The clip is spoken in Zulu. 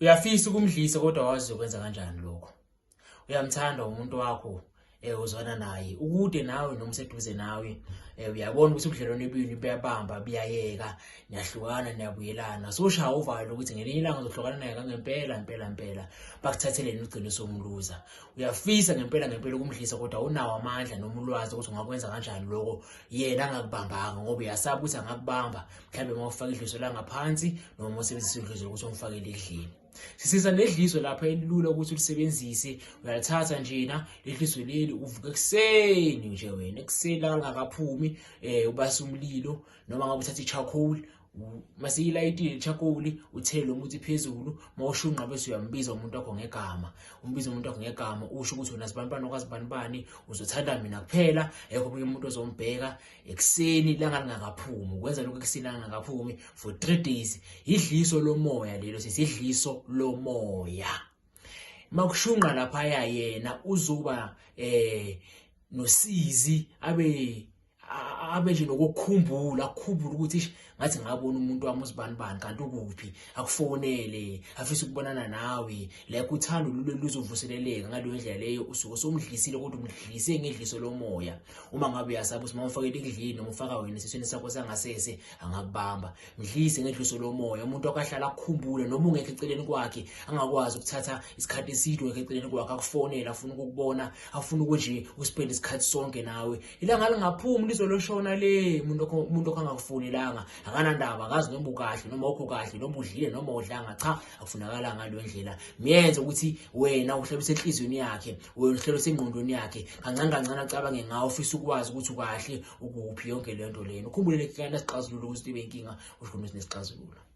Uyafisa ukumdlisa kodwa wazi ukwenza kanjani lokho. Uyamthanda umuntu wakho uzwana naye ukude nawe noma seduze nawe uyabona ukuthi ubudlelwane bini buyabamba biyayeka niyahlukana niyabuyelana soshaya uvalo ukuthi ngelinye ilanga uzohlukana naye ngempela bakuthatheleni ugcine somluza. Uyafisa ngempela ukumdlisa kodwa unawo amandla noma ulwazi ukuthi ungakwenza kanjani lokho yena angakubambanga ngoba uyasaba ukuthi angakubamba mhlambe mawufaka idliso la ngaphansi noma usebenzisa idliso ukuthi umfakele edlini. Sisiza nedliso lapha elilula ukuthi ulisebenzise. Uyalithatha njena ledliso leli uvuka ekseni nje wena ekseni la ngakaphumi ubasa umlilo noma ngabe uthatha i-charcoal mase ilayitile i-charcoal uthele umuthi phezulu mawushunqa bese uyambiza umuntu wakho ngegama. Umbiza umuntu wakho ngegama usho ukuthi wena sibanibani okwazibanibani uzothanda mina kuphela ekho umuntu ozombheka ekseni langa lingakaphumi. Ukwenza lokho ekseni langa lingakaphumi for 3 days. Idliso lomoya lelo sisidliso lomoya. Makushunqa lapha yena uzoba nosizi abe nje nokukhumbula ukuthi ngathi ngabona umuntu wami uzibanibani kanti ukuphi akufonele afisa ukubonana nawe la kuthando luzovuseleleka ngaleyo ndlela leyo usuke somdlisile kodwa umdlise ngedliso lomoya. Uma ngabe uyasaba ukuthi mawufakele endlini noma ufaka wena esisweni sakho sangasese angakubamba mdlise ngedliso lomoya. Umuntu okahlala akukhumbule noma ungekho eceleni kwakhe angakwazi ukuthatha isikhathi eside ungekho eceleni kwakhe akufonela afuna ukukubona afuna ukuthi uspend isikhathi sonke nawe ilanga lingaphumi lizoloshona le umuntu okangakufonelanga akanandaba akazi noma ukahle noma ukho kahle noma udlile noma udlanga cha akufunakala ngaleyo ndlela. Miyenze ukuthi wena uhlebise enhlizweni yakhe wena uhlebise engqondweni yakhe kancane acabange ngawe ufisa ukwazi ukuthi ukahle ukuphi yonke lento lena. Ukhumbulele kana isixazululo ukuthi ibe inkinga usho ukuthi nesixazululo.